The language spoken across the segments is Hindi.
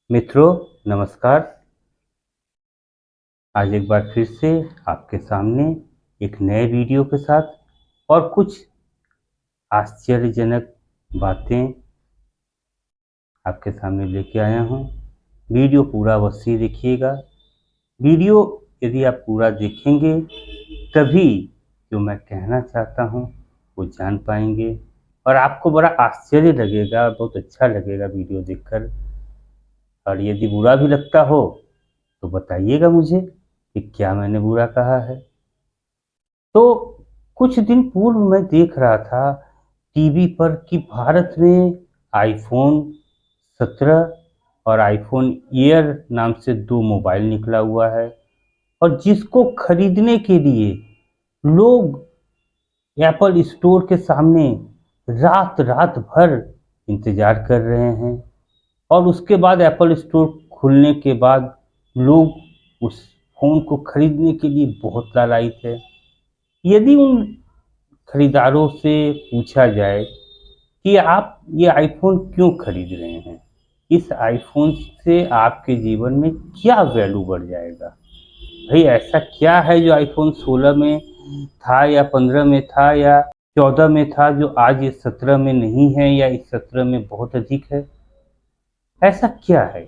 मित्रों, नमस्कार। आज एक बार फिर से आपके सामने एक नए वीडियो के साथ और कुछ आश्चर्यजनक बातें आपके सामने लेके आया हूँ। वीडियो पूरा अवश्य देखिएगा। वीडियो यदि आप पूरा देखेंगे तभी जो मैं कहना चाहता हूँ वो जान पाएंगे और आपको बड़ा आश्चर्य लगेगा, बहुत अच्छा लगेगा वीडियो देखकर। और यदि बुरा भी लगता हो तो बताइएगा मुझे कि क्या मैंने बुरा कहा है। तो कुछ दिन पूर्व मैं देख रहा था टीवी पर कि भारत में आईफोन 17 और आईफोन एयर नाम से दो मोबाइल निकला हुआ है और जिसको खरीदने के लिए लोग एप्पल स्टोर के सामने रात रात भर इंतजार कर रहे हैं। और उसके बाद एप्पल स्टोर खुलने के बाद लोग उस फोन को खरीदने के लिए बहुत लालायित है। यदि उन खरीदारों से पूछा जाए कि आप ये आईफोन क्यों खरीद रहे हैं, इस आईफोन से आपके जीवन में क्या वैल्यू बढ़ जाएगा, भाई ऐसा क्या है जो आईफोन 16 में था या 15 में था या 14 में था जो आज ये 17 में नहीं है या इस 17 में बहुत अधिक है। ऐसा क्या है,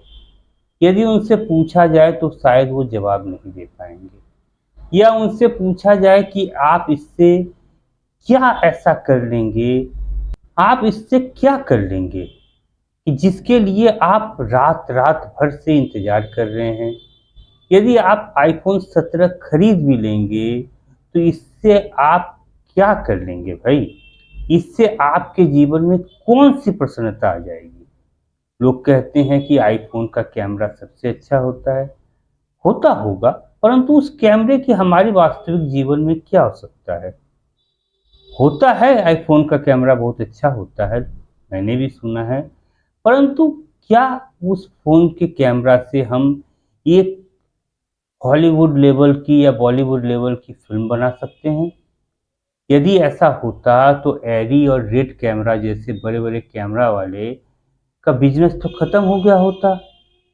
यदि उनसे पूछा जाए तो शायद वो जवाब नहीं दे पाएंगे। या उनसे पूछा जाए कि आप इससे क्या ऐसा कर लेंगे, आप इससे क्या कर लेंगे कि जिसके लिए आप रात रात भर से इंतजार कर रहे हैं। यदि आप आईफोन 17 खरीद भी लेंगे तो इससे आप क्या कर लेंगे भाई, इससे आपके जीवन में कौन सी प्रसन्नता आ जाएगी। लोग कहते हैं कि आईफोन का कैमरा सबसे अच्छा होता है, होता होगा, परंतु उस कैमरे की हमारे वास्तविक जीवन में क्या हो सकता है। होता है आईफोन का कैमरा बहुत अच्छा होता है, मैंने भी सुना है, परंतु क्या उस फोन के कैमरा से हम एक हॉलीवुड लेवल की या बॉलीवुड लेवल की फिल्म बना सकते हैं। यदि ऐसा होता तो एरी और रेड कैमरा जैसे बड़े बड़े कैमरा वाले का बिजनेस तो खत्म हो गया होता,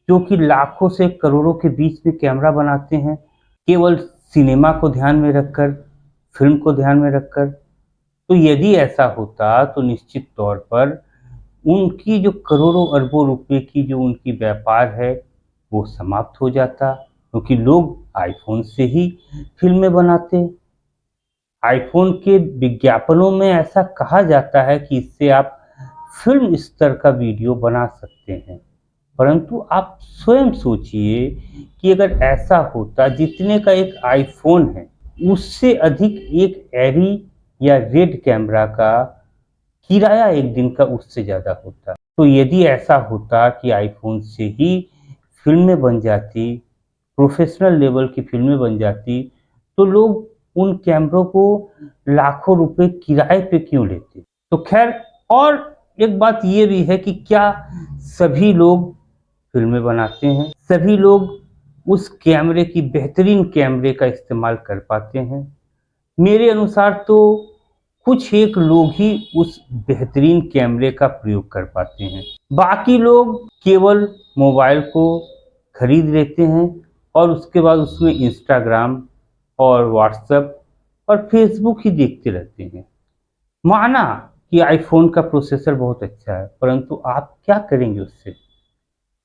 जो कि लाखों से करोड़ों के बीच में कैमरा बनाते हैं केवल सिनेमा को ध्यान में रखकर, फिल्म को ध्यान में रखकर। तो यदि ऐसा होता तो निश्चित तौर पर उनकी जो करोड़ों अरबों रुपए की जो उनकी व्यापार है वो समाप्त हो जाता, क्योंकि लोग आईफोन से ही फिल्में बनाते। आईफोन के विज्ञापनों में ऐसा कहा जाता है कि इससे आप फिल्म स्तर का वीडियो बना सकते हैं। परंतु आप स्वयं सोचिए कि अगर ऐसा होता, जितने का एक आईफोन है उससे अधिक एक एरी या रेड कैमरा का किराया एक दिन का उससे ज़्यादा होता। तो यदि ऐसा होता कि आईफोन से ही फिल्में बन जाती, प्रोफेशनल लेवल की फिल्में बन जाती, तो लोग उन कैमरों को लाखों रुपए किराए पे क्यों लेते। तो खैर, और एक बात ये भी है कि क्या सभी लोग फिल्में बनाते हैं, सभी लोग उस कैमरे की बेहतरीन कैमरे का इस्तेमाल कर पाते हैं। मेरे अनुसार तो कुछ एक लोग ही उस बेहतरीन कैमरे का प्रयोग कर पाते हैं, बाकी लोग केवल मोबाइल को खरीद लेते हैं और उसके बाद उसमें इंस्टाग्राम और व्हाट्सएप और फेसबुक ही देखते रहते हैं। माना कि आईफोन का प्रोसेसर बहुत अच्छा है, परंतु आप क्या करेंगे उससे,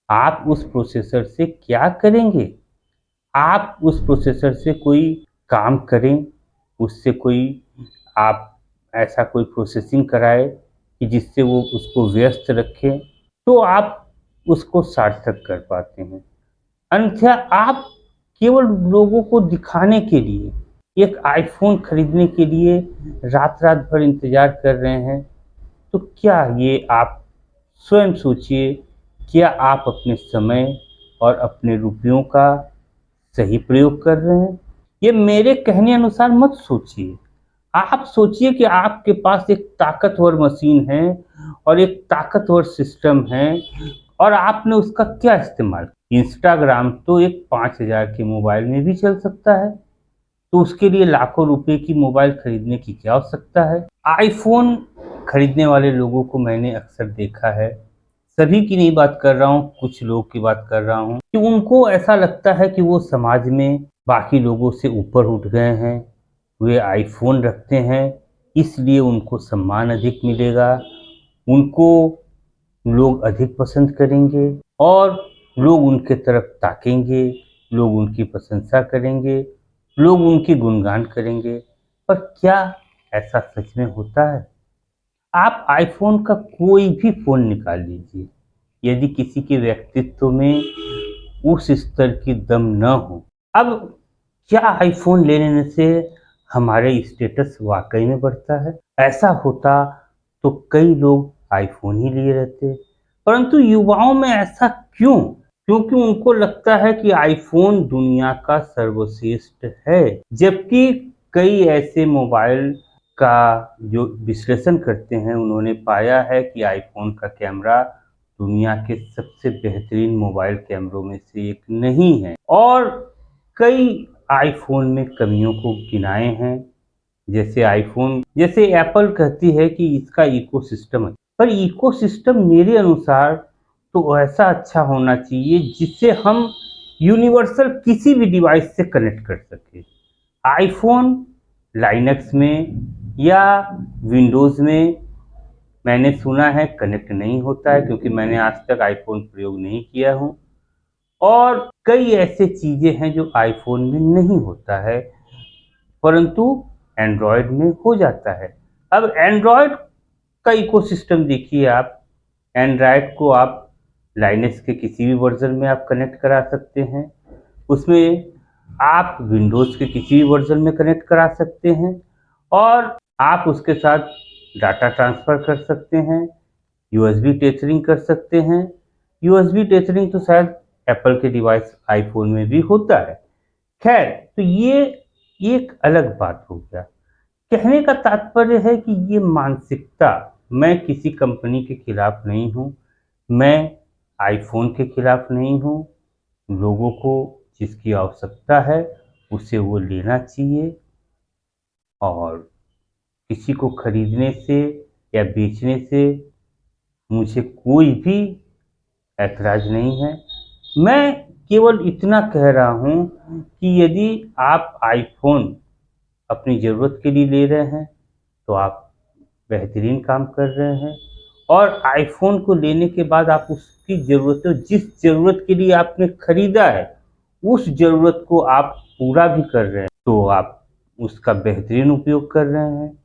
आप उस प्रोसेसर से क्या करेंगे। आप उस प्रोसेसर से कोई काम करें, उससे कोई आप ऐसा कोई प्रोसेसिंग कराए कि जिससे वो उसको व्यस्त रखे, तो आप उसको सार्थक कर पाते हैं। अन्यथा आप केवल लोगों को दिखाने के लिए एक आईफोन खरीदने के लिए रात रात भर इंतजार कर रहे हैं। तो क्या ये आप स्वयं सोचिए, क्या आप अपने समय और अपने रुपयों का सही प्रयोग कर रहे हैं। ये मेरे कहने अनुसार मत सोचिए। आप सोचिए कि आपके पास एक ताकतवर मशीन है और एक ताकतवर सिस्टम है और आपने उसका क्या इस्तेमाल। इंस्टाग्राम तो एक 5,000 के मोबाइल में भी चल सकता है, तो उसके लिए लाखों रुपए की मोबाइल खरीदने की क्या आवश्यकता है। आईफोन खरीदने वाले लोगों को मैंने अक्सर देखा है, सभी की नहीं बात कर रहा हूँ, कुछ लोग की बात कर रहा हूँ कि उनको ऐसा लगता है कि वो समाज में बाकी लोगों से ऊपर उठ गए हैं। वे आईफ़ोन रखते हैं, इसलिए उनको सम्मान अधिक मिलेगा, उनको लोग अधिक पसंद करेंगे और लोग उनके तरफ ताकेंगे, लोग उनकी प्रशंसा करेंगे, लोग उनके गुणगान करेंगे। पर क्या ऐसा सच में होता है? आप आईफ़ोन का कोई भी फ़ोन निकाल लीजिए, यदि किसी के व्यक्तित्व में उस स्तर की दम न हो, अब क्या आईफ़ोन लेने से हमारे स्टेटस वाक़ई में बढ़ता है? ऐसा होता तो कई लोग आईफ़ोन ही लिए रहते, परंतु युवाओं में ऐसा क्यों? क्योंकि उनको लगता है कि आईफ़ोन दुनिया का सर्वश्रेष्ठ है, जबकि कई ऐसे मोबाइल का जो विश्लेषण करते हैं, उन्होंने पाया है कि आईफ़ोन का कैमरा दुनिया के सबसे बेहतरीन मोबाइल कैमरों में से एक नहीं है और कई आईफ़ोन में कमियों को गिनाए हैं। जैसे एप्पल कहती है कि इसका इकोसिस्टम है, पर इकोसिस्टम मेरे अनुसार तो ऐसा अच्छा होना चाहिए जिससे हम यूनिवर्सल किसी भी डिवाइस से कनेक्ट कर सकें। आईफ़ोन लाइनक्स में या विंडोज़ में मैंने सुना है कनेक्ट नहीं होता है, क्योंकि मैंने आज तक आईफ़ोन प्रयोग नहीं किया हूँ और कई ऐसी चीज़ें हैं जो आईफ़ोन में नहीं होता है, परंतु एंड्रॉयड में हो जाता है। अब एंड्रॉयड का इकोसिस्टम देखिए आप, एंड्रॉयड को आप लाइनक्स के किसी भी वर्ज़न में आप कनेक्ट करा सकते हैं। उसमें आप विंडोज़ के किसी भी वर्ज़न में कनेक्ट करा सकते हैं और आप उसके साथ डाटा ट्रांसफ़र कर सकते हैं, यूएसबी टेथरिंग कर सकते हैं। यूएसबी टेथरिंग तो शायद एप्पल के डिवाइस आईफ़ोन में भी होता है। खैर, तो ये एक अलग बात हो गया। कहने का तात्पर्य है कि ये मानसिकता, मैं किसी कंपनी के खिलाफ नहीं हूँ, मैं आईफ़ोन के खिलाफ नहीं हूँ। लोगों को जिसकी आवश्यकता है, उसे वो लेना चाहिए और किसी को खरीदने से या बेचने से मुझे कोई भी ऐतराज़ नहीं है। मैं केवल इतना कह रहा हूँ कि यदि आप आईफ़ोन अपनी ज़रूरत के लिए ले रहे हैं, तो आप बेहतरीन काम कर रहे हैं और आईफ़ोन को लेने के बाद आप उसकी ज़रूरतों, जिस ज़रूरत के लिए आपने खरीदा है, उस ज़रूरत को आप पूरा भी कर रहे हैं, तो आप उसका बेहतरीन उपयोग कर रहे हैं।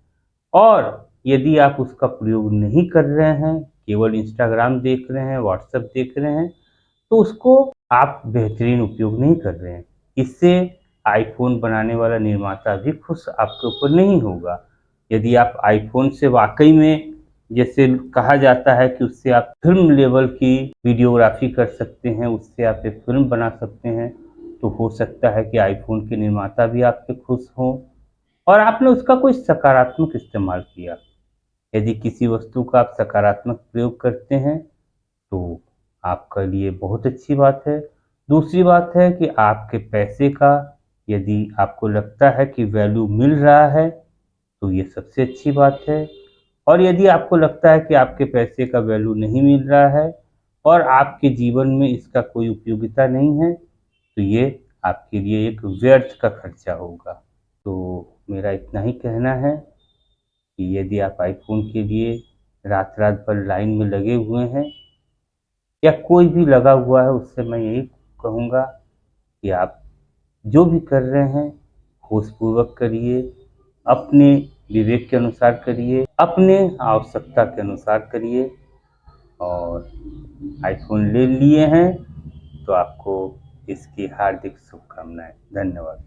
और यदि आप उसका प्रयोग नहीं कर रहे हैं, केवल इंस्टाग्राम देख रहे हैं, व्हाट्सएप देख रहे हैं, तो उसको आप बेहतरीन उपयोग नहीं कर रहे हैं। इससे आईफ़ोन बनाने वाला निर्माता भी खुश आपके ऊपर नहीं होगा। यदि आप आईफ़ोन से वाक़ई में, जैसे कहा जाता है कि उससे आप फ़िल्म लेवल की वीडियोग्राफ़ी कर सकते हैं, उससे आप एक फ़िल्म बना सकते हैं, तो हो सकता है कि आईफ़ोन के निर्माता भी आपसे खुश हों और आपने उसका कोई सकारात्मक इस्तेमाल किया। यदि किसी वस्तु का आप सकारात्मक प्रयोग करते हैं, तो आपके लिए बहुत अच्छी बात है। दूसरी बात है कि आपके पैसे का यदि आपको लगता है कि वैल्यू मिल रहा है, तो ये सबसे अच्छी बात है। और यदि आपको लगता है कि आपके पैसे का वैल्यू नहीं मिल रहा है और आपके जीवन में इसका कोई उपयोगिता नहीं है, तो ये आपके लिए एक व्यर्थ का खर्चा होगा। तो मेरा इतना ही कहना है कि यदि आप आईफ़ोन के लिए रात-रात भर लाइन में लगे हुए हैं या कोई भी लगा हुआ है, उससे मैं यही कहूँगा कि आप जो भी कर रहे हैं, होशपूर्वक करिए, अपने विवेक के अनुसार करिए, अपने आवश्यकता के अनुसार करिए और आईफ़ोन ले लिए हैं, तो आपको इसकी हार्दिक शुभकामनाएँ। धन्यवाद।